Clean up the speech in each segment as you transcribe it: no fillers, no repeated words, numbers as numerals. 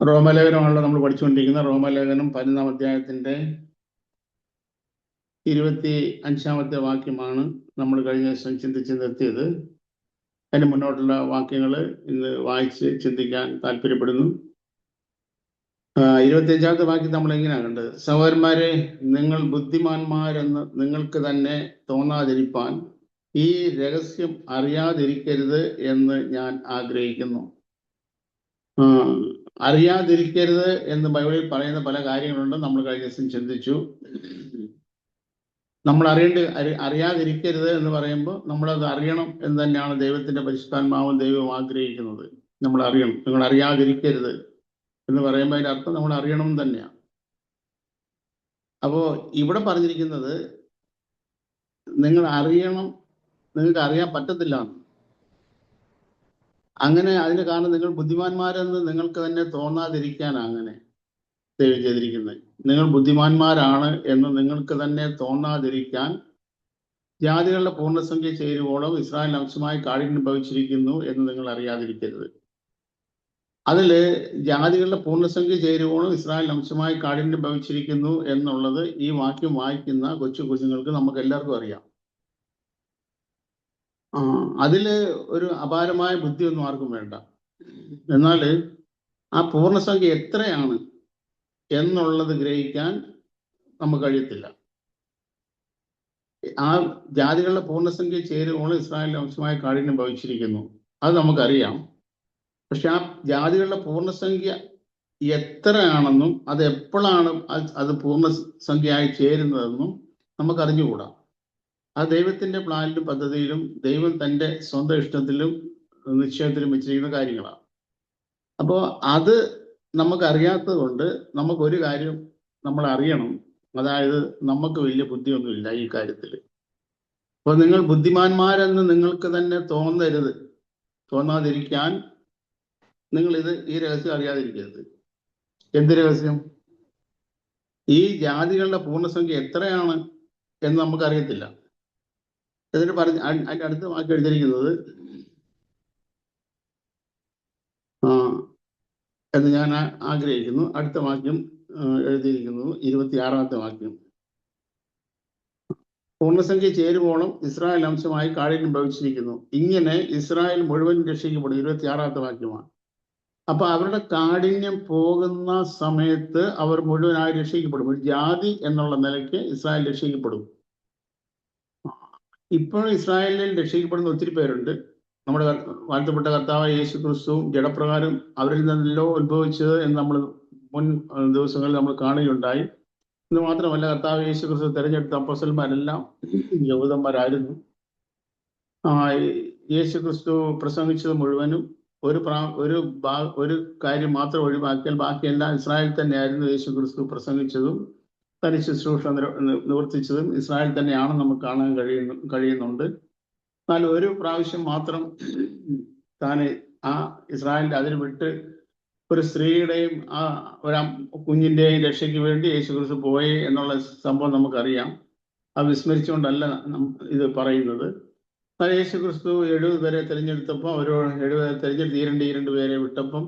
റോമലേഖനമാണല്ലോ നമ്മൾ പഠിച്ചുകൊണ്ടിരിക്കുന്ന. റോമലേഖനം 11-ാം അധ്യായത്തിന്റെ 25-ാമത്തെ വാക്യമാണ് നമ്മൾ കഴിഞ്ഞ ദിവസം ചിന്തിച്ച് നിർത്തിയത്. അതിന് മുന്നോട്ടുള്ള വാക്യങ്ങൾ ഇന്ന് വായിച്ച് ചിന്തിക്കാൻ താല്പര്യപ്പെടുന്നു. 25-ാമത്തെ വാക്യം നമ്മൾ എങ്ങനെയാണ് കണ്ടത്? സഹോദരന്മാരെ, നിങ്ങൾ ബുദ്ധിമാന്മാരെന്ന് നിങ്ങൾക്ക് തന്നെ തോന്നാതിരിപ്പാൻ ഈ രഹസ്യം അറിയാതിരിക്കരുത് എന്ന് ഞാൻ ആഗ്രഹിക്കുന്നു. അറിയാതിരിക്കരുത് എന്ന് ബൈബിളിൽ പറയുന്ന പല കാര്യങ്ങളുണ്ട്. നമ്മൾ കഴിഞ്ഞ ദിവസം ചിന്തിച്ചു. നമ്മൾ അറിയാതിരിക്കരുത് എന്ന് പറയുമ്പോൾ നമ്മളത് അറിയണം എന്ന് തന്നെയാണ് ദൈവത്തിന്റെ പരിശുദ്ധാത്മാവും ദൈവവും ആഗ്രഹിക്കുന്നത്. നമ്മൾ അറിയണം. നിങ്ങൾ അറിയാതിരിക്കരുത് എന്ന് പറയുമ്പോൾ അതിന്റെ അർത്ഥം നമ്മൾ അറിയണം തന്നെയാണ്. അപ്പോ ഇവിടെ പറഞ്ഞിരിക്കുന്നത് നിങ്ങൾ അറിയണം, നിങ്ങൾക്ക് അറിയാൻ പറ്റത്തില്ല. അങ്ങനെ അതിന് കാരണം നിങ്ങൾ ബുദ്ധിമാന്മാരെന്ന് നിങ്ങൾക്ക് തന്നെ തോന്നാതിരിക്കാനാണ് അങ്ങനെ ദൈവം ചെയ്തിരിക്കുന്നത്. നിങ്ങൾ ബുദ്ധിമാന്മാരാണ് എന്ന് നിങ്ങൾക്ക് തന്നെ തോന്നാതിരിക്കാൻ ജാതികളുടെ പൂർണ്ണസംഖ്യ ചേരുവോളം ഇസ്രായേൽ അംശമായി കാഠിന്യം ഭവിച്ചിരിക്കുന്നു എന്ന് നിങ്ങൾ അറിയാതിരിക്കരുത്. അതില് ജാതികളുടെ പൂർണ്ണസംഖ്യ ചേരുവോളം ഇസ്രായേൽ അംശമായി കാഠിന്യം ഭവിച്ചിരിക്കുന്നു എന്നുള്ളത് ഈ വാക്യം വായിക്കുന്ന കൊച്ചു കുഞ്ഞുങ്ങൾക്ക് നമുക്ക് എല്ലാവർക്കും അറിയാം. അതില് ഒരു അപാരമായ ബുദ്ധിയൊന്നും ആർക്കും വേണ്ട. എന്നാൽ ആ പൂർണ്ണസംഖ്യ എത്രയാണ് എന്നുള്ളത് ഗ്രഹിക്കാൻ നമുക്ക് കഴിയത്തില്ല. ആ ജാതികളുടെ പൂർണ്ണസംഖ്യ ചേരുവോളം ഇസ്രായേൽ അംശമായ കാഠിന്യം ഭവിച്ചിരിക്കുന്നു, അത് നമുക്കറിയാം. പക്ഷെ ആ ജാതികളുടെ പൂർണ്ണസംഖ്യ എത്രയാണെന്നും അത് എപ്പോഴാണ് അത് പൂർണ്ണസംഖ്യയായി ചേരുന്നതെന്നും നമുക്കറിഞ്ഞുകൂടാ. ആ ദൈവത്തിന്റെ പ്ലാനിലും പദ്ധതിയിലും ദൈവം തൻ്റെ സ്വന്തം ഇഷ്ടത്തിലും നിശ്ചയത്തിലും വെച്ചിരിക്കുന്ന കാര്യങ്ങളാണ്. അപ്പോൾ അത് നമുക്കറിയാത്തത് കൊണ്ട് നമുക്കൊരു കാര്യം നമ്മൾ അറിയണം. അതായത് നമുക്ക് വലിയ ബുദ്ധിയൊന്നുമില്ല ഈ കാര്യത്തിൽ. അപ്പോൾ നിങ്ങൾ ബുദ്ധിമാന്മാരെന്ന് നിങ്ങൾക്ക് തന്നെ തോന്നാതിരിക്കാൻ നിങ്ങൾ ഈ രഹസ്യം അറിയാതിരിക്കരുത്. എന്ത് രഹസ്യം? ഈ ജാതികളുടെ പൂർണ്ണസംഖ്യ എത്രയാണ് എന്ന് നമുക്കറിയത്തില്ല. എന്നിട്ട് അതിന്റെ അടുത്ത വാക്യം എഴുതിയിരിക്കുന്നത് എന്ന് ഞാൻ ആഗ്രഹിക്കുന്നു. അടുത്ത വാക്യം എഴുതിയിരിക്കുന്നത് 26-ാമത്തെ വാക്യം. പൂർണ്ണസംഖ്യ ചേരുവോളം ഇസ്രായേൽ അംശമായി കാഠിന്യം ഭവിച്ചിരിക്കുന്നു, ഇങ്ങനെ ഇസ്രായേൽ മുഴുവൻ രക്ഷിക്കപ്പെടും. 26-ാമത്തെ വാക്യമാണ്. അപ്പൊ അവരുടെ കാഠിന്യം പോകുന്ന സമയത്ത് അവർ മുഴുവനായി രക്ഷിക്കപ്പെടും. ഒരു ജാതി എന്നുള്ള നിലയ്ക്ക് ഇസ്രായേൽ രക്ഷിക്കപ്പെടും. ഇപ്പോഴും ഇസ്രായേലിൽ രക്ഷിക്കപ്പെടുന്ന ഒത്തിരി പേരുണ്ട്. നമ്മുടെ വാഴ്ത്തപ്പെട്ട കർത്താവായ യേശു ക്രിസ്തുവും ജഡപ്രകാരം അവരിൽ നിന്നല്ലോ ഉത്ഭവിച്ചത് എന്ന് നമ്മൾ മുൻ ദിവസങ്ങളിൽ നമ്മൾ കാണുകയുണ്ടായി. ഇത് മാത്രമല്ല, കർത്താവ് യേശു ക്രിസ്തു തിരഞ്ഞെടുത്ത അപ്പോസ്തലന്മാരെല്ലാം യഹൂദന്മാരായിരുന്നു. യേശു ക്രിസ്തു പ്രസംഗിച്ചത് മുഴുവനും ഒരു കാര്യം മാത്രം ഒഴിവാക്കിയാൽ ബാക്കിയെല്ലാം ഇസ്രായേൽ തന്നെയായിരുന്നു. യേശു ക്രിസ്തു പ്രസംഗിച്ചതും തനി ശുശ്രൂഷ നിവർത്തിച്ചതും ഇസ്രായേൽ തന്നെയാണ് നമുക്ക് കാണാൻ കഴിയുന്നുണ്ട്. എന്നാൽ ഒരു പ്രാവശ്യം മാത്രം താൻ ആ ഇസ്രായേലിന്റെ അതിന് വിട്ട് ഒരു സ്ത്രീയുടെയും ഒരു കുഞ്ഞിന്റെയും രക്ഷയ്ക്ക് വേണ്ടി യേശു ക്രിസ്തു പോയി എന്നുള്ള സംഭവം നമുക്കറിയാം. അത് വിസ്മരിച്ചുകൊണ്ടല്ല ഇത് പറയുന്നത്. എന്നാൽ യേശു ക്രിസ്തു 70 പേരെ തിരഞ്ഞെടുത്തപ്പോൾ അവരോട് 70 തിരഞ്ഞെടുത്ത് 2 പേരെ വിട്ടപ്പം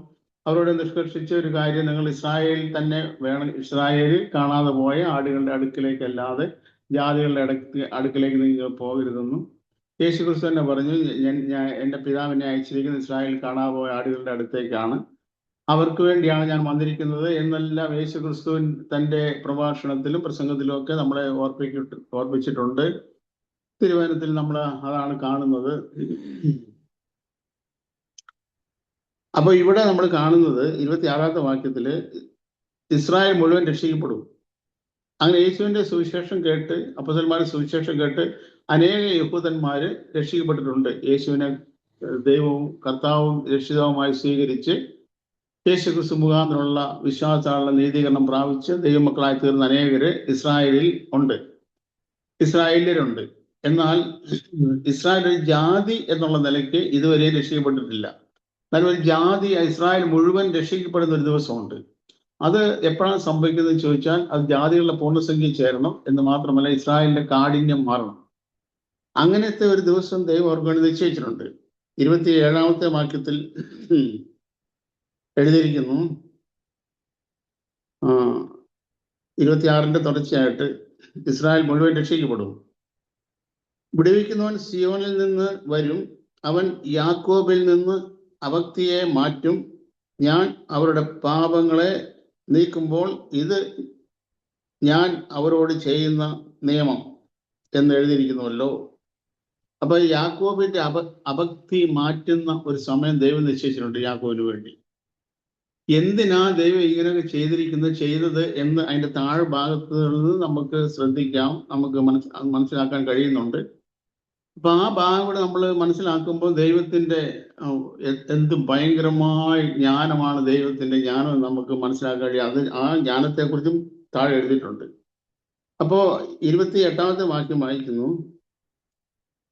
അവരോട് നിഷ്കർഷിച്ച ഒരു കാര്യം, നിങ്ങൾ ഇസ്രായേലിൽ തന്നെ വേണം, ഇസ്രായേലിൽ കാണാതെ പോയ ആടുകളുടെ അടുക്കിലേക്കല്ലാതെ ജാതികളുടെ അടുക്കിലേക്ക് നിങ്ങൾ പോകരുതെന്നും യേശു ക്രിസ്തു തന്നെ പറഞ്ഞു. ഞാൻ എൻ്റെ പിതാവിനെ അയച്ചിരിക്കുന്ന ഇസ്രായേലിൽ കാണാതെ പോയ ആടുകളുടെ അടുത്തേക്കാണ്, അവർക്ക് വേണ്ടിയാണ് ഞാൻ വന്നിരിക്കുന്നത് എന്നെല്ലാം യേശു ക്രിസ്തു തൻ്റെ പ്രഭാഷണത്തിലും പ്രസംഗത്തിലും ഒക്കെ നമ്മളെ ഓർപ്പിച്ചിട്ടുണ്ട്. തിരുവചനത്തിൽ നമ്മൾ അതാണ് കാണുന്നത്. അപ്പൊ ഇവിടെ നമ്മൾ കാണുന്നത് 26-ാമത്തെ വാക്യത്തില് ഇസ്രായേൽ മുഴുവൻ രക്ഷിക്കപ്പെടും. അങ്ങനെ യേശുവിന്റെ സുവിശേഷം കേട്ട്, അപ്പോസ്തലന്മാരുടെ സുവിശേഷം കേട്ട് അനേക യഹൂദന്മാര് രക്ഷിക്കപ്പെട്ടിട്ടുണ്ട്. യേശുവിനെ ദൈവവും കർത്താവും രക്ഷിതാവുമായി സ്വീകരിച്ച് യേശു ക്രിസ്തു മുഖാന്തരമുള്ള വിശ്വാസത്താലുള്ള നീതീകരണം പ്രാപിച്ച് ദൈവമക്കളായി തീർന്ന അനേകര് ഇസ്രായേലിയരുണ്ട്. എന്നാൽ ഇസ്രായേൽ ഒരു ജാതി എന്നുള്ള നിലയ്ക്ക് ഇതുവരെ രക്ഷിക്കപ്പെട്ടിട്ടില്ല. എന്നാൽ ഒരു ജാതി ഇസ്രായേൽ മുഴുവൻ രക്ഷിക്കപ്പെടുന്ന ഒരു ദിവസമുണ്ട്. അത് എപ്പോഴാണ് സംഭവിക്കുന്നതെന്ന് ചോദിച്ചാൽ അത് ജാതികളുടെ പൂർണ്ണസംഖ്യ ചേരണം എന്ന് മാത്രമല്ല, ഇസ്രായേലിന്റെ കാഠിന്യം മാറണം. അങ്ങനത്തെ ഒരു ദിവസം ദൈവം അവർക്ക് വേണ്ടി നിശ്ചയിച്ചിട്ടുണ്ട്. 27-ാമത്തെ വാക്യത്തിൽ എഴുതിയിരിക്കുന്നു, 26-ന്റെ തുടർച്ചയായിട്ട് ഇസ്രായേൽ മുഴുവൻ രക്ഷിക്കപ്പെടും. വിടുവിക്കുന്നവൻ സിയോനിൽ നിന്ന് വരും, അവൻ യാക്കോബിൽ നിന്ന് അവക്തിയെ മാറ്റും. ഞാൻ അവരുടെ പാപങ്ങളെ നീക്കുമ്പോൾ ഇത് ഞാൻ അവരോട് ചെയ്യുന്ന നിയമം എന്ന് എഴുതിയിരിക്കുന്നുവല്ലോ. അപ്പൊ യാക്കോബിന്റെ അഭക്തി മാറ്റുന്ന ഒരു സമയം ദൈവം നിശ്ചയിച്ചിട്ടുണ്ട് യാക്കോബിന് വേണ്ടി. എന്തിനാ ദൈവം ഇങ്ങനെയൊക്കെ ചെയ്തത് എന്ന് അതിന്റെ താഴ്ഭാഗത്ത് നിന്ന് നമുക്ക് ശ്രദ്ധിക്കാം, നമുക്ക് മനസ്സിലാക്കാൻ കഴിയുന്നുണ്ട്. അപ്പൊ ആ ഭാഗം കൂടെ നമ്മൾ മനസ്സിലാക്കുമ്പോൾ ദൈവത്തിന്റെ എന്ത് ഭയങ്കരമായ ജ്ഞാനമാണ് ദൈവത്തിന്റെ ജ്ഞാനം നമുക്ക് മനസ്സിലാക്കാൻ കഴിയും. അത് ആ ജ്ഞാനത്തെക്കുറിച്ചും താഴെ എഴുതിയിട്ടുണ്ട്. അപ്പോ 28-ാമത്തെ വാക്യം വായിക്കുന്നു,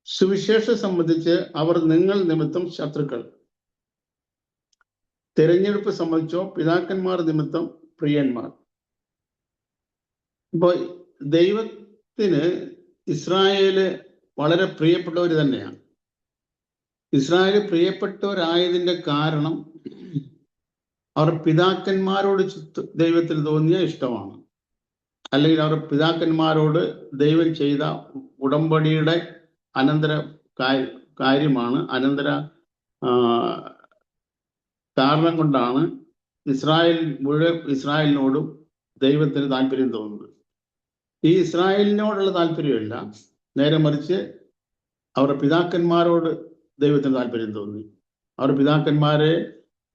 സുവിശേഷം സംബന്ധിച്ച് അവർ നിങ്ങൾ നിമിത്തം ശത്രുക്കൾ, തെരഞ്ഞെടുപ്പ് സംബന്ധിച്ചോ പിതാക്കന്മാർ നിമിത്തം പ്രിയന്മാർ. അപ്പോ ദൈവത്തിന് ഇസ്രായേല് വളരെ പ്രിയപ്പെട്ടവർ തന്നെയാണ്. ഇസ്രായേല് പ്രിയപ്പെട്ടവരായതിന്റെ കാരണം അവർ പിതാക്കന്മാരോട് ദൈവത്തിന് തോന്നിയ ഇഷ്ടമാണ്, അല്ലെങ്കിൽ അവർ പിതാക്കന്മാരോട് ദൈവം ചെയ്ത ഉടമ്പടിയുടെ അനന്തര കാര്യമാണ്. അനന്തര കാരണം കൊണ്ടാണ് ഇസ്രായേലിനോടും ദൈവത്തിന് താല്പര്യം തോന്നുന്നത്. ഈ ഇസ്രായേലിനോടുള്ള താല്പര്യമല്ല, നേരെ മറിച്ച് അവരുടെ പിതാക്കന്മാരോട് ദൈവത്തിന് താല്പര്യം തോന്നി. അവരുടെ പിതാക്കന്മാരെ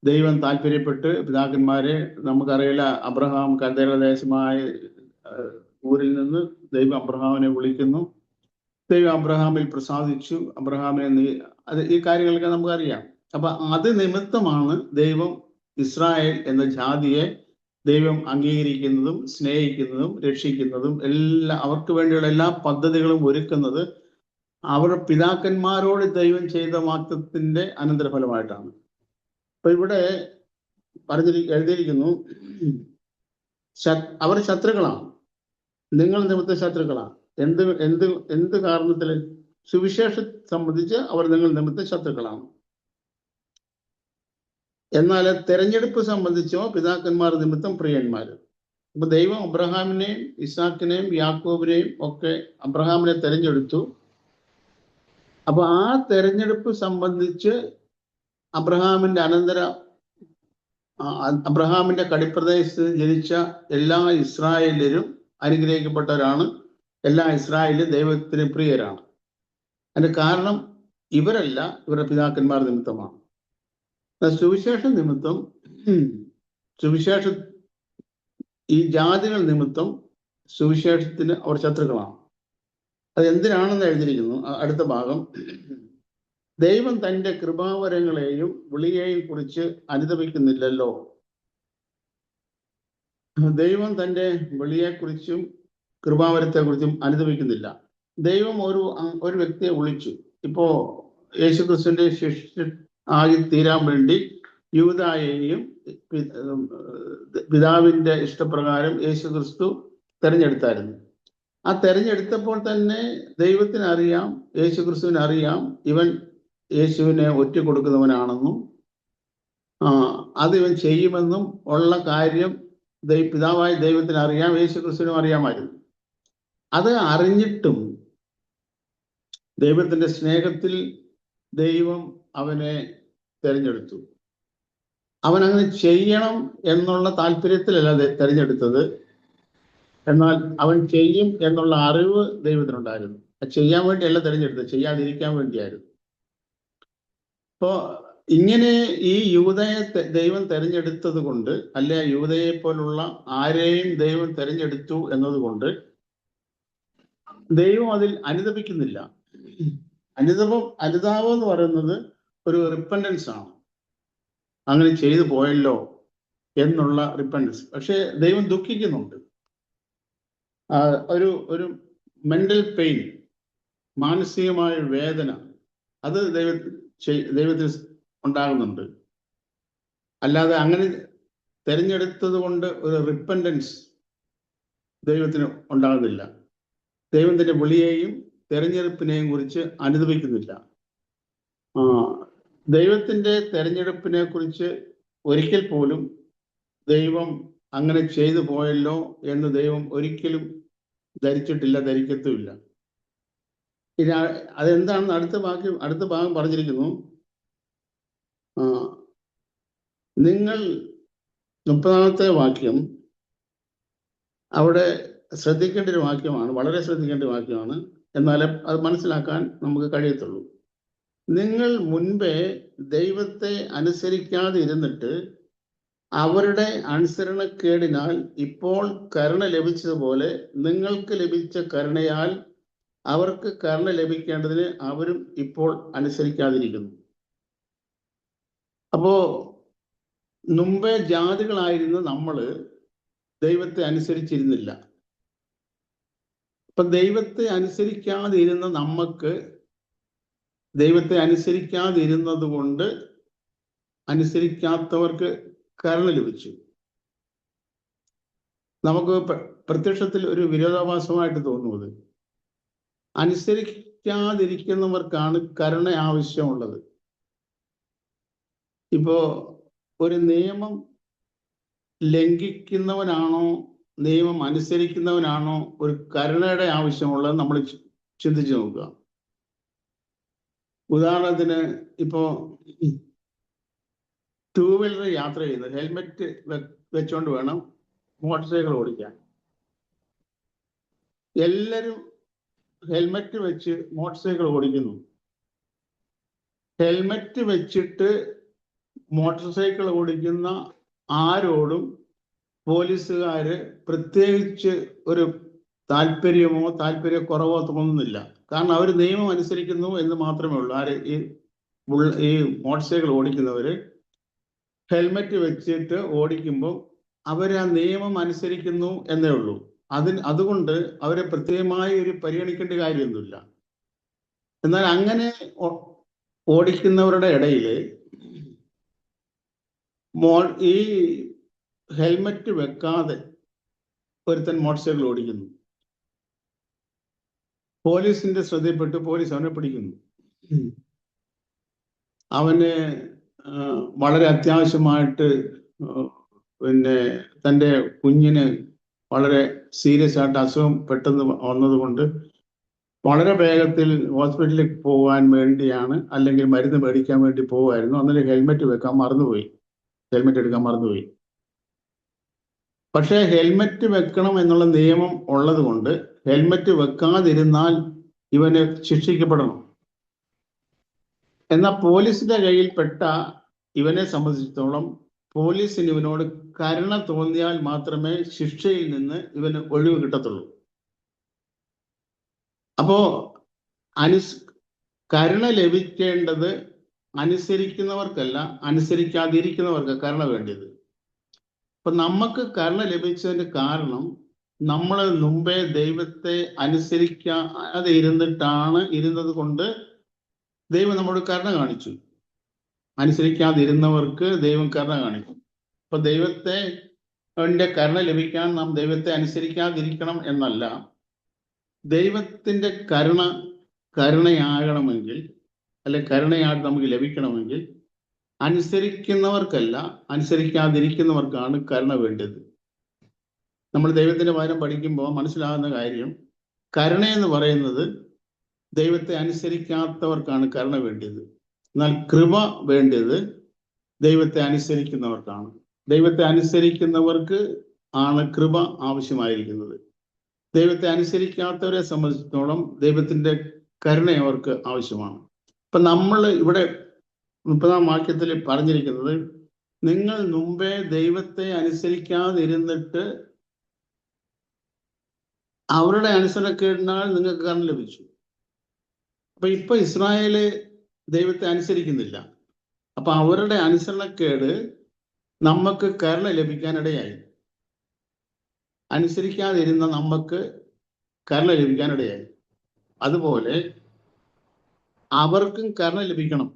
ദൈവം താല്പര്യപ്പെട്ട്, പിതാക്കന്മാരെ നമുക്കറിയില്ല, അബ്രഹാം കൽദയ ദേശമായ ഊരിൽ നിന്ന് ദൈവം അബ്രഹാമിനെ വിളിക്കുന്നു, ദൈവം അബ്രഹാമിൽ പ്രസാദിച്ചു, അബ്രഹാമിനെ ഈ കാര്യങ്ങളൊക്കെ നമുക്കറിയാം. അപ്പൊ അത് നിമിത്തമാണ് ദൈവം ഇസ്രായേൽ എന്ന ജാതിയെ ദൈവം അംഗീകരിക്കുന്നതും സ്നേഹിക്കുന്നതും രക്ഷിക്കുന്നതും അവർക്ക് വേണ്ടിയുള്ള എല്ലാ പദ്ധതികളും ഒരുക്കുന്നത് അവരുടെ പിതാക്കന്മാരോട് ദൈവം ചെയ്ത വാഗ്ദത്തത്തിന്റെ അനന്തരഫലമായിട്ടാണ്. അപ്പൊ ഇവിടെ എഴുതിയിരിക്കുന്നു, അവർ ശത്രുക്കളാണ്, നിങ്ങൾ നിമിത്തം ശത്രുക്കളാണ്. എന്ത് കാരണത്തില്? സുവിശേഷം സംബന്ധിച്ച് അവർ നിങ്ങൾ നിമിത്തം ശത്രുക്കളാണ്. എന്നാൽ തെരഞ്ഞെടുപ്പ് സംബന്ധിച്ചോ പിതാക്കന്മാർ നിമിത്തം പ്രിയന്മാർ. അപ്പൊ ദൈവം അബ്രഹാമിനെയും ഇസാക്കിനെയും യാക്കോബിനെയും ഒക്കെ അബ്രഹാമിനെ തെരഞ്ഞെടുത്തു. അപ്പൊ ആ തെരഞ്ഞെടുപ്പ് സംബന്ധിച്ച് അബ്രഹാമിന്റെ കടിപ്രദേശത്ത് ജനിച്ച എല്ലാ ഇസ്രായേലരും അനുഗ്രഹിക്കപ്പെട്ടവരാണ്. എല്ലാ ഇസ്രായേലും ദൈവത്തിന് പ്രിയരാണ്. അതിന്റെ കാരണം ഇവരല്ല, ഇവരുടെ പിതാക്കന്മാർ നിമിത്തമാണ്. സുവിശേഷ നിമിത്തം, ഈ ജാതികൾ നിമിത്തം സുവിശേഷത്തിന് അവർ ശത്രുക്കളാണ്. അത് എന്തിനാണെന്ന് എഴുതിയിരിക്കുന്നു അടുത്ത ഭാഗം. ദൈവം തന്റെ കൃപാവരങ്ങളെയും വിളിയെയും കുറിച്ച് അനുതപിക്കുന്നില്ലല്ലോ. ദൈവം തന്റെ വിളിയെക്കുറിച്ചും കൃപാവരത്തെക്കുറിച്ചും അനുതപിക്കുന്നില്ല. ദൈവം ഒരു വ്യക്തിയെ വിളിച്ചു. ഇപ്പോ യേശുക്രിസ്തുവിന്റെ ശിഷ്യ ആയി തീരാൻ വേണ്ടി യൂദായെയും പിതാവിന്റെ ഇഷ്ടപ്രകാരം യേശുക്രിസ്തു തെരഞ്ഞെടുത്തായിരുന്നു. ആ തെരഞ്ഞെടുത്തപ്പോൾ തന്നെ ദൈവത്തിന് അറിയാം, യേശുക്രിസ്തുവിന് അറിയാം, ഇവൻ യേശുവിനെ ഒറ്റ കൊടുക്കുന്നവനാണെന്നും അത് ഇവൻ ചെയ്യുമെന്നും ഉള്ള കാര്യം പിതാവായ ദൈവത്തിന് അറിയാം, യേശുക്രിസ്തുവിനും അറിയാമായിരുന്നു. അത് അറിഞ്ഞിട്ടും ദൈവത്തിന്റെ സ്നേഹത്തിൽ ദൈവം അവനെ തെരഞ്ഞെടുത്തു. അവൻ അങ്ങനെ ചെയ്യണം എന്നുള്ള താല്പര്യത്തിലല്ല തെരഞ്ഞെടുത്തത്, എന്നാൽ അവൻ ചെയ്യും എന്നുള്ള അറിവ് ദൈവത്തിനുണ്ടായിരുന്നു. ചെയ്യാൻ വേണ്ടിയല്ല തെരഞ്ഞെടുത്തത്, ചെയ്യാതിരിക്കാൻ വേണ്ടിയായിരുന്നു. അപ്പോ ഇങ്ങനെ ഈ യൂദയെ ദൈവം തെരഞ്ഞെടുത്തത് കൊണ്ട്, അല്ലെ യൂദയെ പോലുള്ള ആരെയും ദൈവം തെരഞ്ഞെടുത്തു എന്നതുകൊണ്ട് ദൈവം അതിൽ അനുതപിക്കുന്നില്ല. അനുതാപം എന്ന് പറയുന്നത് ഒരു റിപ്പൻഡൻസ് ആണ്. അങ്ങനെ ചെയ്തു പോയല്ലോ എന്നുള്ള റിപ്പൻഡൻസ്. പക്ഷെ ദൈവം ദുഃഖിക്കുന്നുണ്ട്. ഒരു മെന്റൽ പെയിൻ, മാനസികമായ വേദന, അത് ദൈവത്തിന് ഉണ്ടാകുന്നുണ്ട്. അല്ലാതെ അങ്ങനെ തെരഞ്ഞെടുത്തത് കൊണ്ട് ഒരു റിപ്പൻഡൻസ് ദൈവത്തിന് ഉണ്ടാകുന്നില്ല. ദൈവത്തിന്റെ വിളിയെയും തെരഞ്ഞെടുപ്പിനെയും കുറിച്ച് അനുദപിക്കുന്നില്ല. ദൈവത്തിന്റെ തെരഞ്ഞെടുപ്പിനെ കുറിച്ച് ഒരിക്കൽ പോലും ദൈവം അങ്ങനെ ചെയ്തു പോയല്ലോ എന്ന് ദൈവം ഒരിക്കലും ധരിച്ചിട്ടില്ല, ധരിക്കത്തുമില്ല. അതെന്താണെന്ന് അടുത്ത ഭാഗം പറഞ്ഞിരിക്കുന്നു. നിങ്ങൾ 30-ാമത്തെ വാക്യം അവിടെ ശ്രദ്ധിക്കേണ്ട ഒരു വാക്യമാണ്, വളരെ ശ്രദ്ധിക്കേണ്ട വാക്യമാണ്. എന്നാലേ അത് മനസ്സിലാക്കാൻ നമുക്ക് കഴിയത്തുള്ളൂ. നിങ്ങൾ മുൻപേ ദൈവത്തെ അനുസരിക്കാതെ ഇരുന്നിട്ട് അവരുടെ അനുസരണക്കേടിനാൽ ഇപ്പോൾ കരുണ ലഭിച്ചതുപോലെ നിങ്ങൾക്ക് ലഭിച്ച കരുണയാൽ അവർക്ക് കരുണ ലഭിക്കേണ്ടതിന് അവരും ഇപ്പോൾ അനുസരിക്കാതിരിക്കുന്നു. അപ്പോ മുമ്പേ ജാതികളായിരുന്ന നമ്മള് ദൈവത്തെ അനുസരിച്ചിരുന്നില്ല. അപ്പൊ ദൈവത്തെ അനുസരിക്കാതിരുന്ന നമുക്ക് ദൈവത്തെ അനുസരിക്കാതിരുന്നത് കൊണ്ട് അനുസരിക്കാത്തവർക്ക് കരുണ ലഭിച്ചു. നമുക്ക് പ്രത്യക്ഷത്തിൽ ഒരു വിരോധാഭാസമായിട്ട് തോന്നുന്നത്, അനുസരിക്കാതിരിക്കുന്നവർക്കാണ് കരുണ ആവശ്യമുള്ളത്. ഇപ്പോ ഒരു നിയമം ലംഘിക്കുന്നവനാണോ നിയമം അനുസരിക്കുന്നവനാണോ ഒരു കരുണയുടെ ആവശ്യമുള്ളത് നമ്മൾ ചിന്തിച്ചു നോക്കുക. ഉദാഹരണത്തിന് ഇപ്പോ 2 വീലർ യാത്ര ചെയ്യുന്നത് ഹെൽമെറ്റ് വെച്ചോണ്ട് വേണം മോട്ടോർ സൈക്കിൾ ഓടിക്കാൻ. എല്ലാവരും ഹെൽമെറ്റ് വെച്ച് മോട്ടോർ സൈക്കിൾ ഓടിക്കുന്നു. ഹെൽമെറ്റ് വെച്ചിട്ട് മോട്ടോർ സൈക്കിൾ ഓടിക്കുന്ന ആരോടും പോലീസുകാര് പ്രത്യേകിച്ച് ഒരു താല്പര്യക്കുറവോ തോന്നുന്നില്ല. കാരണം അവർ നിയമം അനുസരിക്കുന്നു എന്ന് മാത്രമേ ഉള്ളൂ. ഈ മോട്ടോർ സൈക്കിൾ ഓടിക്കുന്നവര് ഹെൽമെറ്റ് വെച്ചിട്ട് ഓടിക്കുമ്പോൾ അവർ ആ നിയമം അനുസരിക്കുന്നു എന്നേ ഉള്ളൂ. അതുകൊണ്ട് അവരെ പ്രത്യേകമായി ഒരു പരിഗണിക്കേണ്ട കാര്യമൊന്നുമില്ല. എന്നാൽ അങ്ങനെ ഓടിക്കുന്നവരുടെ ഇടയിൽ ഈ ഹെൽമെറ്റ് വെക്കാതെ ഒരുത്തൻ മോട്ടോർ സൈക്കിൾ ഓടിക്കുന്നു. പോലീസിന്റെ ശ്രദ്ധയിൽപ്പെട്ട് പോലീസ് അവനെ പിടിക്കുന്നു. അവന് വളരെ അത്യാവശ്യമായിട്ട് തൻ്റെ കുഞ്ഞിന് വളരെ സീരിയസ് ആയിട്ട് അസുഖം പെട്ടെന്ന് വന്നതുകൊണ്ട് വളരെ വേഗത്തിൽ ഹോസ്പിറ്റലിൽ പോകാൻ വേണ്ടിയാണ്, അല്ലെങ്കിൽ മരുന്ന് മേടിക്കാൻ വേണ്ടി പോകുമായിരുന്നു. അന്നേരം ഹെൽമെറ്റ് എടുക്കാൻ മറന്നുപോയി. പക്ഷേ ഹെൽമെറ്റ് വെക്കണം എന്നുള്ള നിയമം ഉള്ളത് കൊണ്ട് ഹെൽമെറ്റ് വെക്കാതിരുന്നാൽ ഇവന് ശിക്ഷിക്കപ്പെടണം. എന്നാൽ പോലീസിന്റെ കയ്യിൽപ്പെട്ട ഇവനെ സംബന്ധിച്ചിടത്തോളം പോലീസിന് ഇവനോട് കരുണ തോന്നിയാൽ മാത്രമേ ശിക്ഷയിൽ നിന്ന് ഇവന് ഒഴിവ് കിട്ടത്തുള്ളൂ. അപ്പോ കരുണ ലഭിക്കേണ്ടത് അനുസരിക്കുന്നവർക്കല്ല, അനുസരിക്കാതിരിക്കുന്നവർക്ക് കരുണ വേണ്ടത്. അപ്പൊ നമുക്ക് കരുണ ലഭിച്ചതിന്റെ കാരണം നമ്മൾ മുമ്പേ ദൈവത്തെ അനുസരിക്കാതെ ഇരുന്നത് കൊണ്ട് ദൈവം നമ്മോട് കരുണ കാണിച്ചു. അനുസരിക്കാതിരുന്നവർക്ക് ദൈവം കരുണ കാണിച്ചു. അപ്പൊ ദൈവത്തെ കരുണ ലഭിക്കാൻ നാം ദൈവത്തെ അനുസരിക്കാതിരിക്കണം എന്നല്ല. ദൈവത്തിന്റെ കരുണയാകണമെങ്കിൽ, അല്ലെ കരുണയായിട്ട് നമുക്ക് ലഭിക്കണമെങ്കിൽ അനുസരിക്കുന്നവർക്കല്ല, അനുസരിക്കാതിരിക്കുന്നവർക്കാണ് കരുണ വേണ്ടത്. നമ്മൾ ദൈവത്തിന്റെ വചനം പഠിക്കുമ്പോൾ മനസ്സിലാകുന്ന കാര്യം, കരുണയെന്ന് പറയുന്നത് ദൈവത്തെ അനുസരിക്കാത്തവർക്കാണ് കരുണ വേണ്ടത്. എന്നാൽ കൃപ വേണ്ടത് ദൈവത്തെ അനുസരിക്കുന്നവർക്കാണ്. ദൈവത്തെ അനുസരിക്കുന്നവർക്ക് ആണ് കൃപ ആവശ്യമായിരിക്കുന്നത്. ദൈവത്തെ അനുസരിക്കാത്തവരെ സംബന്ധിച്ചിടത്തോളം ദൈവത്തിന്റെ കരുണ അവർക്ക് ആവശ്യമാണ്. അപ്പൊ നമ്മൾ ഇവിടെ 30-ാം വാക്യത്തിൽ പറഞ്ഞിരിക്കുന്നത്, നിങ്ങൾ മുമ്പേ ദൈവത്തെ അനുസരിക്കാതിരുന്നിട്ട് അവരുടെ അനുസരണക്കേടിനാൽ നിങ്ങൾക്ക് കരുണ ലഭിച്ചു. അപ്പൊ ഇപ്പൊ ഇസ്രായേല് ദൈവത്തെ അനുസരിക്കുന്നില്ല. അപ്പൊ അവരുടെ അനുസരണക്കേട് നമുക്ക് കരുണ ലഭിക്കാനിടയായി. അനുസരിക്കാതിരുന്ന നമുക്ക് കരുണ ലഭിക്കാനിടയായി. അതുപോലെ അവർക്കും കരുണ ലഭിക്കണം.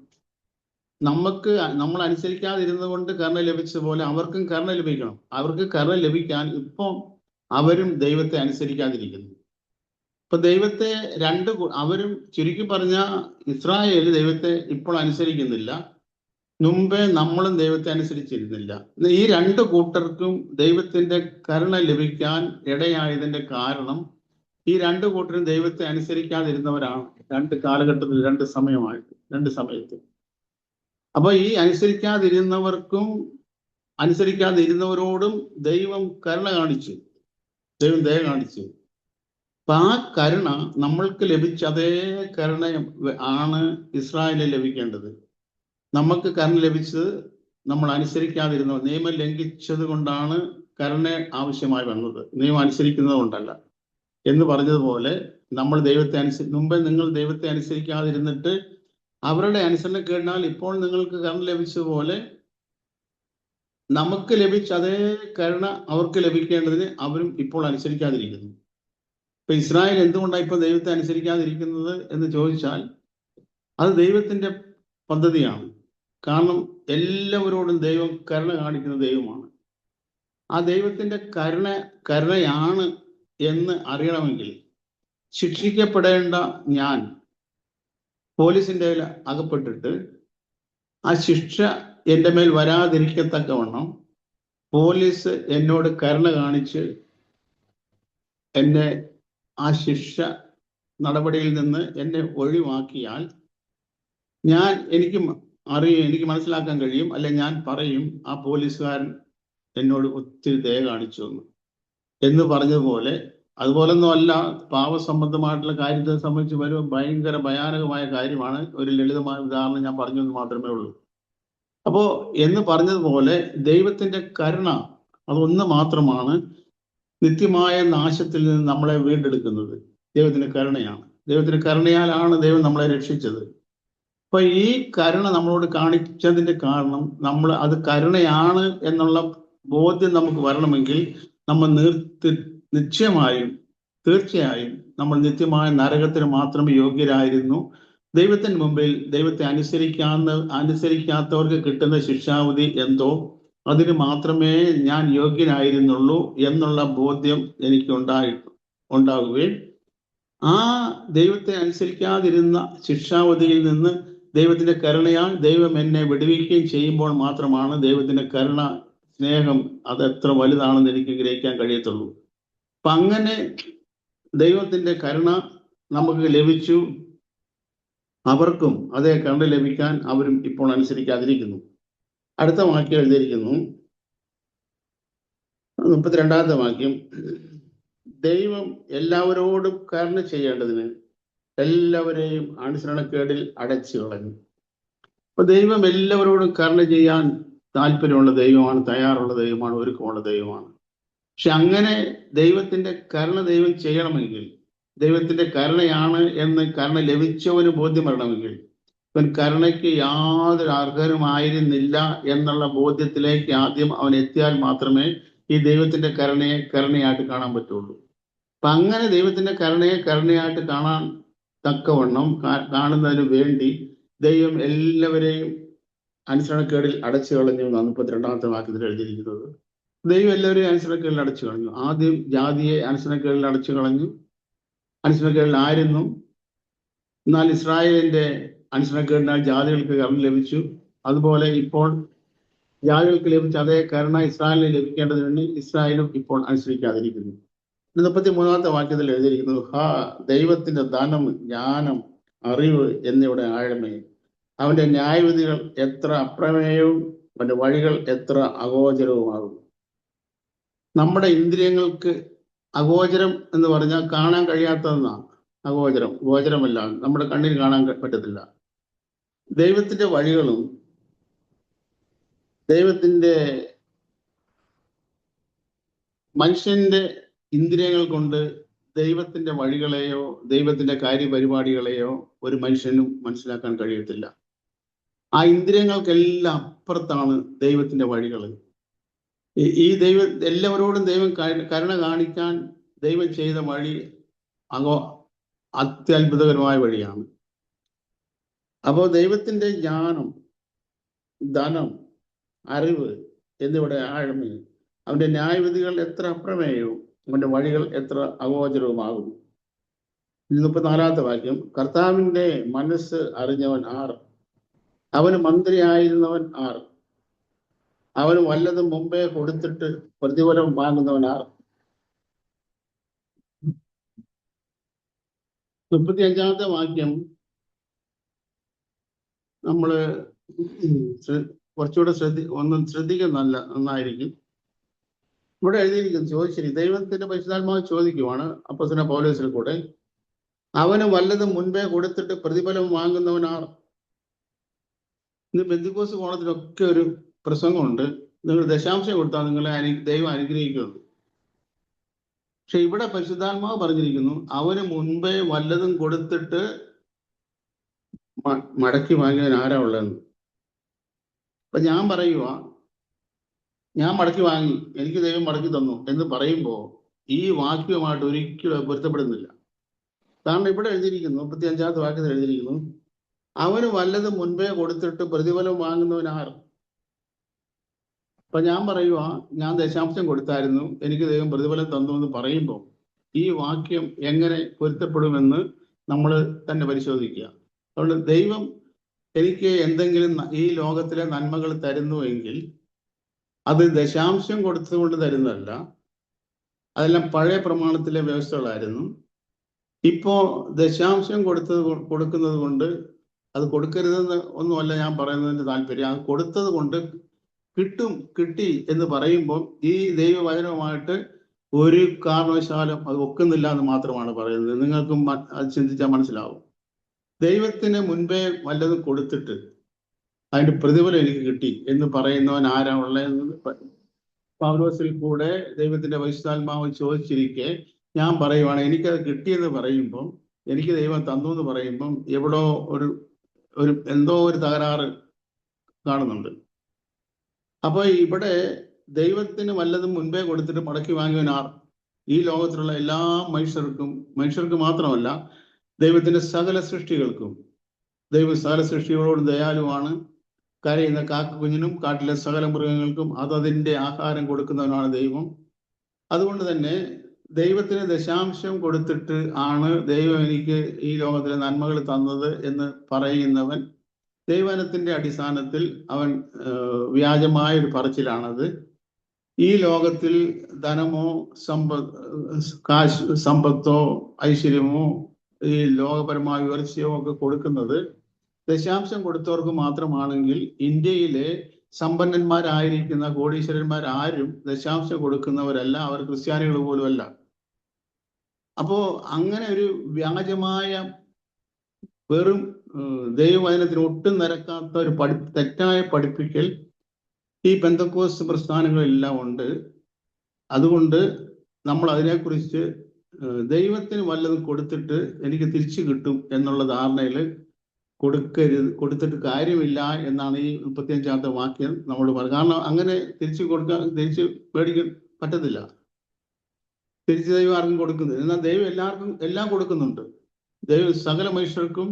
നമ്മൾ അനുസരിക്കാതിരുന്നത് കൊണ്ട് കരുണ ലഭിച്ചതുപോലെ അവർക്കും കരുണ ലഭിക്കണം. അവർക്ക് കരുണ ലഭിക്കാൻ ഇപ്പം അവരും ദൈവത്തെ അനുസരിക്കാതിരിക്കുന്നു. ഇപ്പൊ ദൈവത്തെ അവരും ചുരുക്കി പറഞ്ഞ ഇസ്രായേൽ ദൈവത്തെ ഇപ്പോൾ അനുസരിക്കുന്നില്ല. മുമ്പേ നമ്മളും ദൈവത്തെ അനുസരിച്ചിരുന്നില്ല. ഈ രണ്ട് കൂട്ടർക്കും ദൈവത്തിന്റെ കരുണ ലഭിക്കാൻ ഇടയായതിന്റെ കാരണം ഈ രണ്ട് കൂട്ടരും ദൈവത്തെ അനുസരിക്കാതിരുന്നവരാണ്. രണ്ട് കാലഘട്ടത്തിൽ, രണ്ട് സമയത്ത്. അപ്പൊ ഈ അനുസരിക്കാതിരുന്നവരോടും ദൈവം കരുണ കാണിച്ചു, ദൈവം ദയ കാണിച്ചു. അപ്പൊ ആ കരുണ നമ്മൾക്ക് ലഭിച്ച അതേ കരുണ ആണ് ഇസ്രായേലിൽ ലഭിക്കേണ്ടത്. നമുക്ക് കരുണ ലഭിച്ചത് നമ്മൾ അനുസരിക്കാതിരുന്ന, നിയമം ലംഘിച്ചത് കൊണ്ടാണ് കരുണ ആവശ്യമായി വന്നത്, നിയമം അനുസരിക്കുന്നത് കൊണ്ടല്ല. എന്ന് പറഞ്ഞതുപോലെ നമ്മൾ മുമ്പേ നിങ്ങൾ ദൈവത്തെ അനുസരിക്കാതിരുന്നിട്ട് അവരുടെ അനുസരണക്കേടിനാൽ ഇപ്പോൾ നിങ്ങൾക്ക് കരുണ ലഭിച്ചതുപോലെ നമുക്ക് ലഭിച്ച അതേ കരുണ അവർക്ക് ലഭിക്കേണ്ടതിന് അവരും ഇപ്പോൾ അനുസരിക്കാതിരിക്കുന്നു. ഇപ്പൊ ഇസ്രായേൽ എന്തുകൊണ്ടാണ് ഇപ്പൊ ദൈവത്തെ അനുസരിക്കാതിരിക്കുന്നത് എന്ന് ചോദിച്ചാൽ അത് ദൈവത്തിന്റെ പദ്ധതിയാണ്. കാരണം എല്ലാവരോടും ദൈവം കരുണ കാണിക്കുന്ന ദൈവമാണ്. ആ ദൈവത്തിന്റെ കരുണയാണ് എന്ന് അറിയണമെങ്കിൽ ശിക്ഷിക്കപ്പെടേണ്ട ഞാൻ പോലീസിന്റെ അകപ്പെട്ടിട്ട് ആ ശിക്ഷ എൻ്റെ മേൽ വരാതിരിക്കത്തക്കവണ്ണം പോലീസ് എന്നോട് കരുണ കാണിച്ച് എന്നെ ആ ശിക്ഷ നടപടിയിൽ നിന്ന് എന്നെ ഒഴിവാക്കിയാൽ എനിക്ക് മനസ്സിലാക്കാൻ കഴിയും, അല്ലെ ഞാൻ പറയും ആ പോലീസുകാരൻ എന്നോട് ഒത്തിരി ദയ കാണിച്ചു എന്ന് പറഞ്ഞതുപോലെ. അതുപോലൊന്നും അല്ല, പാപസംബന്ധമായിട്ടുള്ള കാര്യത്തെ സംബന്ധിച്ച് ഭയങ്കര ഭയാനകമായ കാര്യമാണ്. ഒരു ലളിതമായ ഉദാഹരണം ഞാൻ പറഞ്ഞു എന്ന് മാത്രമേ ഉള്ളൂ. അപ്പോ എന്ന് പറഞ്ഞതുപോലെ ദൈവത്തിന്റെ കരുണ അതൊന്ന് മാത്രമാണ് നിത്യമായ നാശത്തിൽ നിന്ന് നമ്മളെ വീണ്ടെടുക്കുന്നത്. ദൈവത്തിന്റെ കരുണയാണ്. ദൈവത്തിന്റെ കരുണയാലാണ് ദൈവം നമ്മളെ രക്ഷിച്ചത്. അപ്പൊ ഈ കരുണ നമ്മളോട് കാണിച്ചതിന്റെ കാരണം അത് കരുണയാണ് എന്നുള്ള ബോധ്യം നമുക്ക് വരണമെങ്കിൽ നമ്മൾ തീർച്ചയായും നമ്മൾ നിത്യമായ നരകത്തിന് മാത്രമേ യോഗ്യരായിരുന്നു. ദൈവത്തിന് മുമ്പിൽ ദൈവത്തെ അനുസരിക്കാത്തവർക്ക് കിട്ടുന്ന ശിക്ഷാവിധി എന്തോ അതിന് മാത്രമേ ഞാൻ യോഗ്യനായിരുന്നുള്ളൂ എന്നുള്ള ബോധ്യം എനിക്ക് ഉണ്ടാകുകയും ആ ദൈവത്തെ അനുസരിക്കാതിരുന്ന ശിക്ഷാവിധിയിൽ നിന്ന് ദൈവത്തിന്റെ കരുണയാൽ ദൈവം എന്നെ വിടുവിക്കുകയും ചെയ്യുമ്പോൾ മാത്രമാണ് ദൈവത്തിന്റെ കരുണ, സ്നേഹം അത് എത്ര വലുതാണെന്ന് എനിക്ക് ഗ്രഹിക്കാൻ കഴിയത്തുള്ളൂ. അപ്പൊ അങ്ങനെ ദൈവത്തിന്റെ കരുണ നമുക്ക് ലഭിച്ചു. അവർക്കും അതേ കരുണ ലഭിക്കാൻ അവരും ഇപ്പോൾ അനുസരിക്കാതിരിക്കുന്നു. അടുത്ത വാക്യം എഴുതിയിരിക്കുന്നു, 32ാമത്തെ വാക്യം. ദൈവം എല്ലാവരോടും കരുണ ചെയ്യേണ്ടതിന് എല്ലാവരെയും അനുസരണക്കേടിൽ അടച്ചു കളഞ്ഞു. അപ്പൊ ദൈവം എല്ലാവരോടും കരുണ ചെയ്യാൻ താല്പര്യമുള്ള ദൈവമാണ്, തയ്യാറുള്ള ദൈവമാണ്, ഒരുക്കമുള്ള ദൈവമാണ്. പക്ഷെ അങ്ങനെ ദൈവത്തിന്റെ കരുണ ദൈവം ചെയ്യണമെങ്കിൽ, ദൈവത്തിന്റെ കരുണയാണ് എന്ന് കരുണ ലഭിച്ചവന് ബോധ്യം വരണമെങ്കിൽ, അവൻ കരുണയ്ക്ക് യാതൊരു അർഹരുമായിരുന്നില്ല എന്നുള്ള ബോധ്യത്തിലേക്ക് ആദ്യം അവൻ എത്തിയാൽ മാത്രമേ ഈ ദൈവത്തിന്റെ കരുണയായിട്ട് കാണാൻ പറ്റുള്ളൂ. അപ്പൊ അങ്ങനെ ദൈവത്തിന്റെ കരുണയായിട്ട് കാണാൻ തക്കവണ്ണം കാണുന്നതിന് വേണ്ടി ദൈവം എല്ലാവരെയും അനുസരണക്കേടിൽ അടച്ചു കളഞ്ഞു എന്നാണ് 32ാമത്തെ വാക്യത്തിൽ എഴുതിയിരിക്കുന്നത്. ദൈവം എല്ലാവരെയും അനുസരണക്കേടിൽ അടച്ചു കളഞ്ഞു. ആദ്യം ജാതിയെ അനുസരണക്കേടിൽ അടച്ചു കളഞ്ഞു. അനുസരണക്കേടിലായിരുന്നു. എന്നാൽ ഇസ്രായേലിന്റെ അനുസരണക്കേടിനാൽ ജാതികൾക്ക് കരുണ ലഭിച്ചു. അതുപോലെ ഇപ്പോൾ ജാതികൾക്ക് ലഭിച്ച അതേ കരുണ ഇസ്രായേലിന് ലഭിക്കേണ്ടതിന് ഇസ്രായേലും ഇപ്പോൾ അനുസരിക്കാതിരിക്കുന്നു. 33ാമത്തെ വാക്യത്തിൽ എഴുതിയിരിക്കുന്നു, ദൈവത്തിന്റെ ധനം, ജ്ഞാനം, അറിവ് എന്നിവയുടെ ആഴമേ, അവന്റെ ന്യായവിധികൾ എത്ര അപ്രമേയവും അവന്റെ വഴികൾ എത്ര അഗോചരവുമാകും. നമ്മുടെ ഇന്ദ്രിയങ്ങൾക്ക് അഗോചരം എന്ന് പറഞ്ഞാൽ കാണാൻ കഴിയാത്തതെന്നാണ് അഗോചരം. ഗോചരമല്ല, നമ്മുടെ കണ്ണിന് കാണാൻ പറ്റത്തില്ല. ദൈവത്തിന്റെ വഴികളും മനുഷ്യന്റെ ഇന്ദ്രിയങ്ങൾ കൊണ്ട് ദൈവത്തിന്റെ വഴികളെയോ ദൈവത്തിന്റെ കാര്യപരിപാടികളെയോ ഒരു മനുഷ്യനും മനസ്സിലാക്കാൻ കഴിയത്തില്ല. ആ ഇന്ദ്രിയങ്ങൾക്കെല്ലാം അപ്പുറത്താണ് ദൈവത്തിന്റെ വഴികൾ. ഈ എല്ലാവരോടും ദൈവം കരുണ കാണിക്കാൻ ദൈവം ചെയ്ത വഴി അത്യത്ഭുതകരമായ വഴിയാണ്. അപ്പോൾ ദൈവത്തിന്റെ ജ്ഞാനം, ധനം, അറിവ് എന്നിവിടെ ആഴമേ, അവന്റെ ന്യായവിധികൾ എത്ര അപ്രമേയവും അവന്റെ വഴികൾ എത്ര അഗോചരവുമാകുന്നു. 34ാമത്തെ വാക്യം, കർത്താവിന്റെ മനസ്സ് അറിഞ്ഞവൻ ആർ? അവന് മന്ത്രിയായിരുന്നവൻ ആർ? അവന് വല്ലതും മുമ്പേ കൊടുത്തിട്ട് പ്രതിഫലം വാങ്ങുന്നവൻ ആർ? 35-ാമത്തെ വാക്യം നമ്മള് കുറച്ചുകൂടെ ശ്രദ്ധിക്കാൻ നന്നായിരിക്കും. ഇവിടെ എഴുതിയിരിക്കുന്നു, ചോദിച്ചിരി ദൈവത്തിന്റെ പരിശുദ്ധാത്മാവ് ചോദിക്കുവാണ് അപ്പോസ്തലനായ പൗലോസിൽ കൂടെ, അവന് വല്ലതും മുൻപേ കൊടുത്തിട്ട് പ്രതിഫലം വാങ്ങുന്നവനാർ? ഇന്ന് പെന്തിക്കോസ്ത് കോണത്തിലൊക്കെ ഒരു പ്രസംഗമുണ്ട്, നിങ്ങൾ ദശാംശം കൊടുത്താൽ നിങ്ങളെ ദൈവം അനുഗ്രഹിക്കുന്നുണ്ട്. പക്ഷെ ഇവിടെ പരിശുദ്ധാത്മാവ് പറഞ്ഞിരിക്കുന്നു, അവന് മുൻപേ വല്ലതും കൊടുത്തിട്ട് മടക്കി വാങ്ങിയവൻ ആരാ ഉള്ളതെന്ന്. അപ്പൊ ഞാൻ പറയുക, ഞാൻ മടക്കി വാങ്ങി, എനിക്ക് ദൈവം മടക്കി തന്നു എന്ന് പറയുമ്പോൾ ഈ വാക്യവുമായിട്ട് ഒരിക്കലും പൊരുത്തപ്പെടുന്നില്ല. കാരണം ഇവിടെ എഴുതിയിരിക്കുന്നു, 35-ാമത്തെ വാക്യത്തിൽ എഴുതിയിരിക്കുന്നു, അവന് വല്ലതും മുൻപേ കൊടുത്തിട്ട് പ്രതിഫലം വാങ്ങുന്നവൻ ആർ? അപ്പൊ ഞാൻ പറയുക, ഞാൻ ദശാംശം കൊടുത്തായിരുന്നു, എനിക്ക് ദൈവം പ്രതിഫലം തന്നു എന്ന് പറയുമ്പോൾ ഈ വാക്യം എങ്ങനെ പൊരുത്തപ്പെടുമെന്ന് നമ്മൾ തന്നെ പരിശോധിക്കുക. അതുകൊണ്ട് ദൈവം എനിക്ക് എന്തെങ്കിലും ഈ ലോകത്തിലെ നന്മകൾ തരുന്നുവെങ്കിൽ അത് ദശാംശം കൊടുത്തുകൊണ്ട് തരുന്നതല്ല. അതെല്ലാം പഴയ പ്രമാണത്തിലെ വ്യവസ്ഥകളായിരുന്നു. ഇപ്പോ ദശാംശം കൊടുക്കുന്നത് കൊണ്ട്, അത് കൊടുക്കരുതെന്ന് ഒന്നുമല്ല ഞാൻ പറയുന്നതിന്റെ താല്പര്യം, അത് കൊടുത്തത് കൊണ്ട് കിട്ടി എന്ന് പറയുമ്പോൾ ഈ ദൈവവചനവുമായിട്ട് ഒരു കാരണവശാലും അത് ഒക്കുന്നില്ല എന്ന് മാത്രമാണ് പറയുന്നത്. നിങ്ങൾക്കും അത് ചിന്തിച്ചാൽ മനസ്സിലാവും. ദൈവത്തിന് മുൻപേ വല്ലതും കൊടുത്തിട്ട് അതിന്റെ പ്രതിഫലം എനിക്ക് കിട്ടി എന്ന് പറയുന്നവൻ ആരാ ഉള്ളതെന്ന് പൗലോസിൽ കൂടെ ദൈവത്തിന്റെ പരിശുദ്ധാത്മാവ് ചോദിച്ചിരിക്കെ ഞാൻ പറയുവാണ്, എനിക്കത് കിട്ടിയെന്ന് പറയുമ്പം, എനിക്ക് ദൈവം തന്നു എന്ന് പറയുമ്പം എവിടോ എന്തോ ഒരു തകരാറ് കാണുന്നുണ്ട്. അപ്പൊ ഇവിടെ ദൈവത്തിന് വല്ലതും മുൻപേ കൊടുത്തിട്ട് മടക്കി വാങ്ങിയവനാർ? ഈ ലോകത്തിലുള്ള എല്ലാ മനുഷ്യർക്ക് മാത്രമല്ല, ദൈവത്തിന്റെ സകല സൃഷ്ടികൾക്കും. ദൈവം സകല സൃഷ്ടികളോടും ദയാലുവാണ്. കരയുന്ന കാക്കക്കുഞ്ഞിനും കാട്ടിലെ സകല മൃഗങ്ങൾക്കും അതതിന്റെ ആഹാരം കൊടുക്കുന്നവനാണ് ദൈവം. അതുകൊണ്ട് തന്നെ ദൈവത്തിന് ദശാംശം കൊടുത്തിട്ട് ആണ് ദൈവം എനിക്ക് ഈ ലോകത്തിലെ നന്മകൾ തന്നത് എന്ന് പറയുന്നവൻ ദൈവവചനത്തിന്റെ അടിസ്ഥാനത്തിൽ അവൻ വ്യാജമായ ഒരു പറച്ചിലാണത്. ഈ ലോകത്തിൽ ധനമോ സമ്പത്തോ ഐശ്വര്യമോ ഈ ലോകപരമായ ഉയർച്ചയോ ഒക്കെ കൊടുക്കുന്നത് ദശാംശം കൊടുത്തവർക്ക് മാത്രമാണെങ്കിൽ, ഇന്ത്യയിലെ സമ്പന്നന്മാരായിരിക്കുന്ന കോടീശ്വരന്മാരാരും ദശാംശം കൊടുക്കുന്നവരല്ല, അവർ ക്രിസ്ത്യാനികൾ പോലുമല്ല. അപ്പോ അങ്ങനെ ഒരു വ്യാജമായ വെറും ദൈവവചനത്തിന് ഒട്ടും നിരക്കാത്ത ഒരു തെറ്റായ പഠിപ്പിക്കൽ ഈ പെന്തക്കോസ്ത് പ്രസ്ഥാനങ്ങളെല്ലാം ഉണ്ട്. അതുകൊണ്ട് നമ്മൾ അതിനെക്കുറിച്ച് ദൈവത്തിന് വല്ലതും കൊടുത്തിട്ട് എനിക്ക് തിരിച്ചു കിട്ടും എന്നുള്ള ധാരണയിൽ കൊടുത്തിട്ട് കാര്യമില്ല എന്നാണ് ഈ 35-ാമത്തെ വാക്യം നമ്മൾ പറയുന്നത്. കാരണം അങ്ങനെ തിരിച്ചു മേടിക്കാൻ പറ്റത്തില്ല. തിരിച്ചു ദൈവം ആർക്കും കൊടുക്കുന്നത്, എന്നാൽ ദൈവം എല്ലാം കൊടുക്കുന്നുണ്ട്. ദൈവം സകല മനുഷ്യർക്കും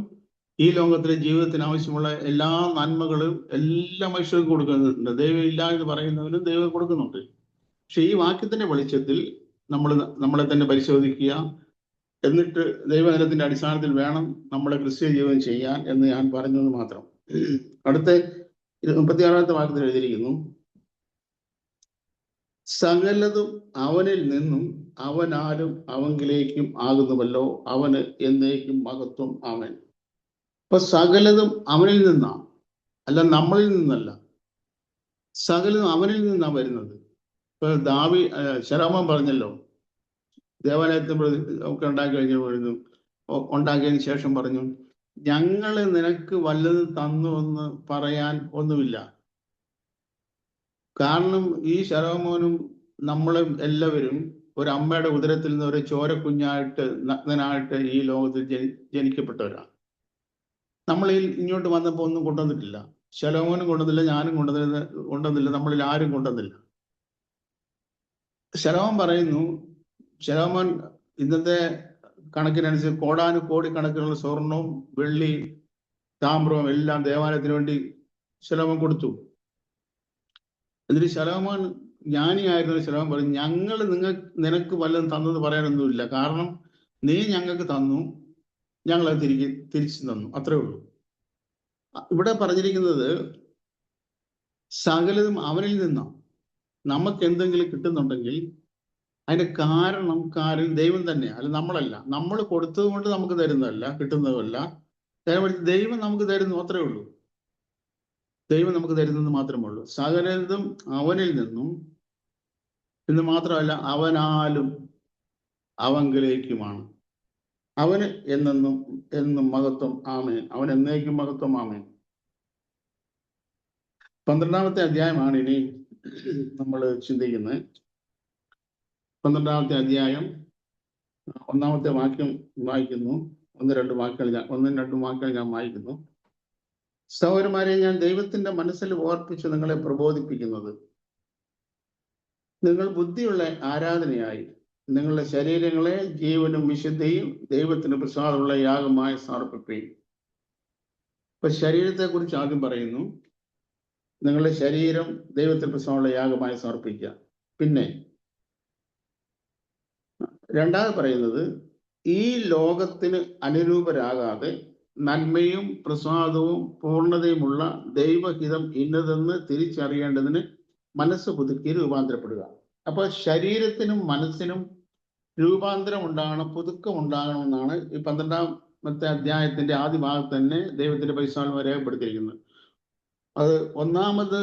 ഈ ലോകത്തിലെ ജീവിതത്തിന് ആവശ്യമുള്ള എല്ലാ നന്മകളും എല്ലാ മനുഷ്യർക്കും കൊടുക്കുന്നുണ്ട്. ദൈവം ഇല്ല എന്ന് പറയുന്നവനും ദൈവം കൊടുക്കുന്നുണ്ട്. പക്ഷെ ഈ വാക്യത്തിന്റെ വെളിച്ചത്തിൽ നമ്മളെ തന്നെ പരിശോധിക്കുക, എന്നിട്ട് ദൈവവചനത്തിന്റെ അടിസ്ഥാനത്തിൽ വേണം നമ്മുടെ ക്രിസ്തീയ ജീവിതം ചെയ്യാൻ എന്ന് ഞാൻ പറഞ്ഞത് മാത്രം. അടുത്ത 36-ാമത്തെ വാക്യത്തിൽ എഴുതിയിരിക്കുന്നു, സകലതും അവനിൽ നിന്നും അവനാലും അവങ്കിലേക്കും ആകുന്നുവല്ലോ, അവന് എന്നേക്കും മഹത്വം ആമേൻ. ഇപ്പൊ സകലതും അവനിൽ നിന്നാണ്, അല്ല നമ്മളിൽ നിന്നല്ല. സകലതും അവനിൽ നിന്നാണ് വരുന്നത്. ഇപ്പൊ ശലോമോൻ പറഞ്ഞല്ലോ, ദേവാലയത്തിൽ ഒക്കെ ഉണ്ടാക്കിയതിന് ശേഷം പറഞ്ഞു, ഞങ്ങള് നിനക്ക് വല്ലതും തന്നു എന്ന് പറയാൻ ഒന്നുമില്ല. കാരണം ഈ ശലോമോനും നമ്മളും എല്ലാവരും ഒരു അമ്മയുടെ ഉദരത്തിൽ നിന്ന് ഒരു ചോരക്കുഞ്ഞായിട്ട് നഗ്നനായിട്ട് ഈ ലോകത്തിൽ ജനിക്കപ്പെട്ടവരാണ്. നമ്മൾ ഇങ്ങോട്ട് വന്നപ്പോൾ ഒന്നും കൊണ്ടുവന്നിട്ടില്ല. ശലോമോനും കൊണ്ടുവന്നില്ല, ഞാനും കൊണ്ടുവന്നില്ല, നമ്മളിൽ ആരും കൊണ്ടുവന്നില്ല. ശലോമോൻ പറയുന്നു, ശലോമോൻ ഇന്നത്തെ കണക്കിനനുസരിച്ച് കോടാനുകോടി കണക്കിനുള്ള സ്വർണവും വെള്ളി താമ്രവും എല്ലാം ദേവാലയത്തിന് വേണ്ടി ശലോമോൻ കൊടുത്തു. എന്നിട്ട് ശലോമോൻ ജ്ഞാനിയായിരുന്ന ശലോമോൻ പറഞ്ഞു, ഞങ്ങൾ നിനക്ക് വല്ലതും തന്നെന്ന് പറയാനൊന്നുമില്ല. കാരണം നീ ഞങ്ങൾക്ക് തന്നു, ഞങ്ങളത് തിരിച്ചു തന്നു, അത്രേ ഉള്ളൂ. ഇവിടെ പറഞ്ഞിരിക്കുന്നത് സകലതും അവനിൽ നിന്നാണ്. നമുക്ക് എന്തെങ്കിലും കിട്ടുന്നുണ്ടെങ്കിൽ അതിന്റെ കാര്യം ദൈവം തന്നെയാണ്, അല്ല നമ്മളല്ല. നമ്മൾ കൊടുത്തത് കൊണ്ട് നമുക്ക് തരുന്നതല്ല, കിട്ടുന്നതല്ല. ദൈവം നമുക്ക് തരുന്നു, അത്രേ ഉള്ളൂ. ദൈവം നമുക്ക് തരുന്നത് മാത്രമേ ഉള്ളൂ. സകലതും അവനിൽ നിന്നും എന്ന് മാത്രമല്ല, അവനാലും അവങ്കിലേക്കുമാണ്. അവന് എന്നും മഹത്വം. ആമേൻ. അവൻ എന്നേക്കും മഹത്വം. ആമേൻ. 12-ാമത്തെ അധ്യായമാണ് ഇനി നമ്മൾ ചിന്തിക്കുന്നത്. 12-ാമത്തെ അധ്യായം 1-ാമത്തെ വാക്യം വായിക്കുന്നു. 1-2 വാക്യങ്ങൾ ഞാൻ വായിക്കുന്നു. സഹോദരന്മാരെ, ഞാൻ ദൈവത്തിന്റെ മനസ്സിൽ ഓർപ്പിച്ച് നിങ്ങളെ പ്രബോധിപ്പിക്കുന്നത്, നിങ്ങൾ ബുദ്ധിയുള്ള ആരാധനയായി നിങ്ങളുടെ ശരീരങ്ങളെ ജീവനും വിശുദ്ധിയും ദൈവത്തിന് പ്രസാദമുള്ള യാഗമായി സമർപ്പിക്കുകയും. ഇപ്പൊ ശരീരത്തെ കുറിച്ച് ആദ്യം പറയുന്നു, നിങ്ങളുടെ ശരീരം ദൈവത്തിന് പ്രസാദമുള്ള യാഗമായി സമർപ്പിക്കുക. പിന്നെ രണ്ടാമത് പറയുന്നത്, ഈ ലോകത്തിന് അനുരൂപരാകാതെ നന്മയും പ്രസാദവും പൂർണ്ണതയുമുള്ള ദൈവഹിതം ഇന്നതെന്ന് തിരിച്ചറിയേണ്ടതിന് മനസ്സ് പുതുക്കി രൂപാന്തരപ്പെടുക. അപ്പൊ ശരീരത്തിനും മനസ്സിനും രൂപാന്തരം ഉണ്ടാകണം, പുതുക്കം ഉണ്ടാകണമെന്നാണ് ഈ 12-ാമത്തെ അധ്യായത്തിന്റെ ആദ്യ ഭാഗത്ത് തന്നെ ദൈവത്തിന്റെ പരിശുദ്ധാത്മാവ് രേഖപ്പെടുത്തിയിരിക്കുന്നത്. അത് ഒന്നാമത്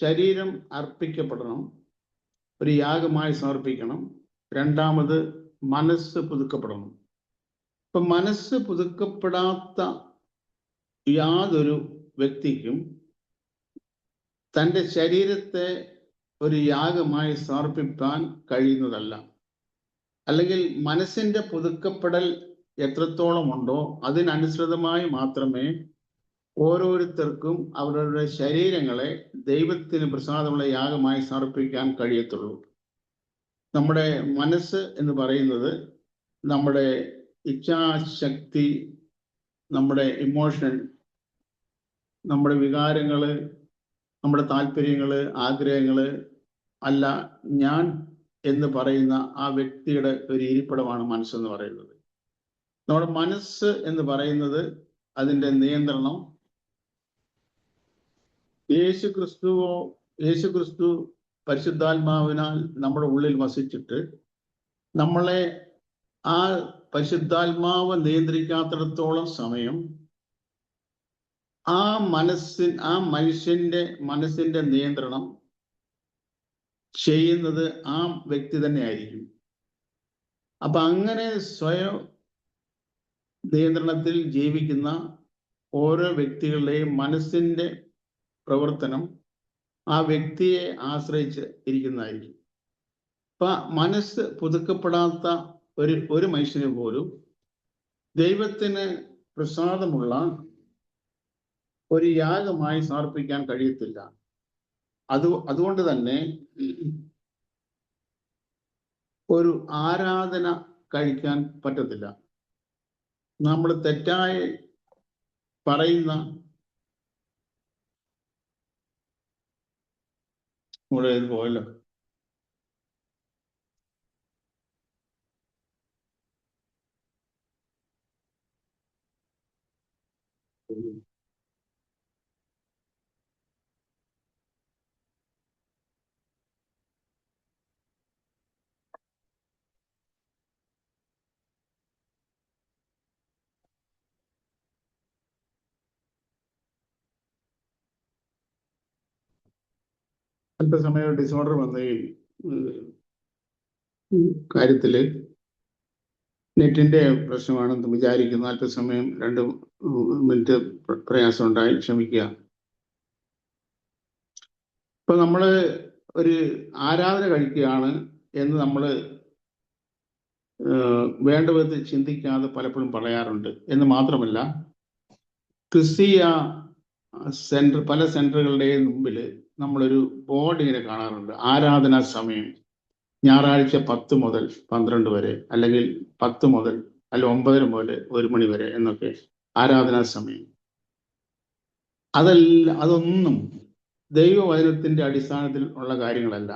ശരീരം അർപ്പിക്കപ്പെടണം, ഒരു യാഗമായി സമർപ്പിക്കണം. രണ്ടാമത് മനസ്സ് പുതുക്കപ്പെടണം. ഇപ്പൊ മനസ്സ് പുതുക്കപ്പെടാത്ത യാതൊരു വ്യക്തിക്കും തൻ്റെ ശരീരത്തെ ഒരു യാഗമായി സമർപ്പിക്കാൻ കഴിയുന്നതല്ല. അല്ലെങ്കിൽ മനസ്സിന്റെ പുതുക്കപ്പെടൽ എത്രത്തോളം ഉണ്ടോ അതിനനുസൃതമായി മാത്രമേ ഓരോരുത്തർക്കും അവരുടെ ശരീരങ്ങളെ ദൈവത്തിന് പ്രസാദമുള്ള യാഗമായി സമർപ്പിക്കാൻ കഴിയത്തുള്ളൂ. നമ്മുടെ മനസ്സ് എന്ന് പറയുന്നത് നമ്മുടെ ഇച്ഛാശക്തി, നമ്മുടെ ഇമോഷൻ, നമ്മുടെ വികാരങ്ങള്, നമ്മുടെ താല്പര്യങ്ങള്, ആഗ്രഹങ്ങള് അല്ല, ഞാൻ എന്ന് പറയുന്ന ആ വ്യക്തിയുടെ ഒരു ഇരിപ്പിടമാണ് മനസ്സെന്ന് പറയുന്നത്. നമ്മുടെ മനസ്സ് എന്ന് പറയുന്നത് അതിൻ്റെ നിയന്ത്രണം യേശുക്രിസ്തു പരിശുദ്ധാത്മാവിനാൽ നമ്മുടെ ഉള്ളിൽ വസിച്ചിട്ട് നമ്മളെ ആ പരിശുദ്ധാത്മാവ് നിയന്ത്രിക്കാത്തിടത്തോളം സമയം ആ മനുഷ്യന്റെ മനസ്സിന്റെ നിയന്ത്രണം ചെയ്യുന്നത് ആ വ്യക്തി തന്നെ ആയിരിക്കും. അപ്പൊ അങ്ങനെ സ്വയം നിയന്ത്രണത്തിൽ ജീവിക്കുന്ന ഓരോ വ്യക്തികളുടെയും മനസ്സിന്റെ പ്രവർത്തനം ആ വ്യക്തിയെ ആശ്രയിച്ച് ഇരിക്കുന്നതായിരിക്കും. അപ്പൊ മനസ്സ് പുതുക്കപ്പെടാത്ത ഒരു മനുഷ്യന് പോലും ദൈവത്തിന് പ്രസാദമുള്ള ഒരു യാഗമായി സമർപ്പിക്കാൻ കഴിയത്തില്ല. അതുകൊണ്ട് തന്നെ ഒരു ആരാധന കഴിക്കാൻ പറ്റത്തില്ല. നമ്മൾ തെറ്റായി പറയുന്ന ഇവിടെ പോയല്ലോ, അല്പസമയം ഡിസോർഡർ വന്ന കാര്യത്തില് നെറ്റിന്റെ പ്രശ്നമാണെന്ന് വിചാരിക്കുന്നു. അല്പസമയം 2 മിനിറ്റ് പ്രയാസം ഉണ്ടായി, ക്ഷമിക്കുക. ഇപ്പൊ നമ്മള് ഒരു ആരാധന കഴിക്കുകയാണ് എന്ന് നമ്മള് വേണ്ട വിധത്തിൽ ചിന്തിക്കാതെ പലപ്പോഴും പറയാറുണ്ട്. എന്ന് മാത്രമല്ല, ക്രിസ്തീയ പല സെന്ററുകളുടെയും മുമ്പിൽ നമ്മളൊരു ബോർഡ് ഇങ്ങനെ കാണാറുണ്ട്, ആരാധനാ സമയം ഞായറാഴ്ച 10 മുതൽ 12 വരെ, അല്ലെങ്കിൽ 10 മുതൽ 9 മുതൽ 1 മണി വരെ എന്നൊക്കെ ആരാധനാ സമയം. അതൊന്നും ദൈവവചനത്തിന്റെ അടിസ്ഥാനത്തിൽ ഉള്ള കാര്യങ്ങളല്ല.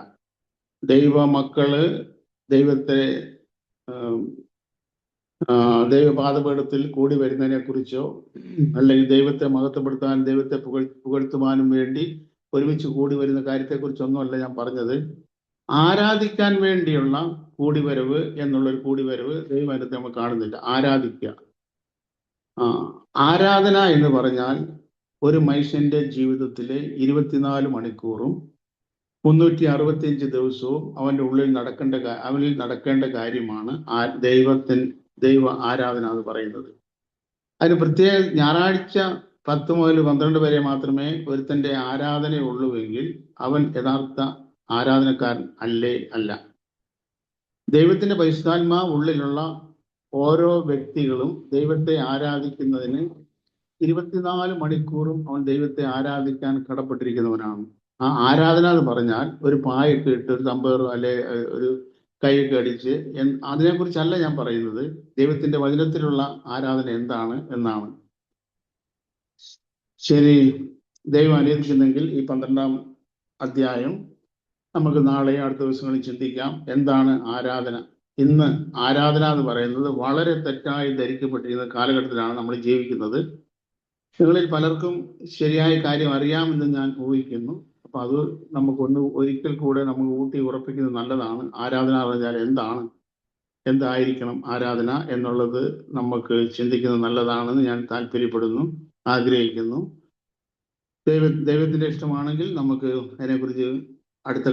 ദൈവ മക്കള് ദൈവത്തെ ദൈവപാദപീഠത്തിൽ കൂടി വരുന്നതിനെ കുറിച്ചോ അല്ലെങ്കിൽ ദൈവത്തെ മഹത്വപ്പെടുത്താനും ദൈവത്തെ പുകഴ്ത്തുവാനും വേണ്ടി ഒരുമിച്ച് കൂടി വരുന്ന കാര്യത്തെക്കുറിച്ചൊന്നുമല്ല ഞാൻ പറഞ്ഞത്. ആരാധിക്കാൻ വേണ്ടിയുള്ള കൂടിവരവ് എന്നുള്ളൊരു കൂടിവരവ് ദൈവത്തെ നമ്മൾ കാണുന്നില്ല. ആരാധിക്കുക, ആരാധന എന്ന് പറഞ്ഞാൽ ഒരു മനുഷ്യന്റെ ജീവിതത്തിലെ 24 മണിക്കൂറും 365 ദിവസവും അവന്റെ ഉള്ളിൽ നടക്കേണ്ട കാര്യമാണ് ദൈവ ആരാധന എന്ന് പറയുന്നത്. അതിന് പ്രത്യേക ഞായറാഴ്ച 10 മുതൽ 12 വരെ മാത്രമേ ഒരുത്തന്റെ ആരാധനയുള്ളൂവെങ്കിൽ അവൻ യഥാർത്ഥ ആരാധനക്കാരൻ അല്ല. ദൈവത്തിന്റെ പരിശുദ്ധാത്മാവ് ഉള്ളിലുള്ള ഓരോ വ്യക്തികളും ദൈവത്തെ ആരാധിക്കുന്നതിന് 24 മണിക്കൂറും അവൻ ദൈവത്തെ ആരാധിക്കാൻ കടപ്പെട്ടിരിക്കുന്നവനാണ്. ആ ആരാധന എന്ന് പറഞ്ഞാൽ ഒരു പായൊക്കെ ഇട്ട് ഒരു തമ്പേറോ അല്ലെ ഒരു കൈയൊക്കെ അടിച്ച് അതിനെക്കുറിച്ചല്ല ഞാൻ പറയുന്നത്. ദൈവത്തിന്റെ വചനത്തിലുള്ള ആരാധന എന്താണ് എന്നാണ്. ശരി, ദൈവം അനുവദിക്കുന്നെങ്കിൽ ഈ 12-ാം അധ്യായം നമുക്ക് നാളെ അടുത്ത ദിവസങ്ങളിൽ ചിന്തിക്കാം. എന്താണ് ആരാധന? ഇന്ന് ആരാധന എന്ന് പറയുന്നത് വളരെ തെറ്റായി ധരിക്കപ്പെട്ടിരിക്കുന്ന കാലഘട്ടത്തിലാണ് നമ്മൾ ജീവിക്കുന്നത്. നിങ്ങളിൽ പലർക്കും ശരിയായ കാര്യം അറിയാമെന്ന് ഞാൻ ഊഹിക്കുന്നു. അപ്പൊ അത് ഒരിക്കൽ കൂടെ നമുക്ക് ഊട്ടി ഉറപ്പിക്കുന്നത് നല്ലതാണ്. ആരാധന പറഞ്ഞാൽ എന്തായിരിക്കണം ആരാധന എന്നുള്ളത് നമുക്ക് ചിന്തിക്കുന്നത് നല്ലതാണെന്ന് ഞാൻ താല്പര്യപ്പെടുന്നു, ആഗ്രഹിക്കുന്നു. ദൈവത്തിന്റെ ഇഷ്ടമാണെങ്കിൽ നമുക്ക് അതിനെക്കുറിച്ച് അടുത്ത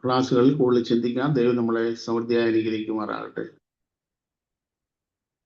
ക്ലാസ്സുകളിൽ കൂടുതൽ ചിന്തിക്കാം. ദൈവം നമ്മളെ സമൃദ്ധിയായി അനുഗ്രഹിക്കുമാറാകട്ടെ.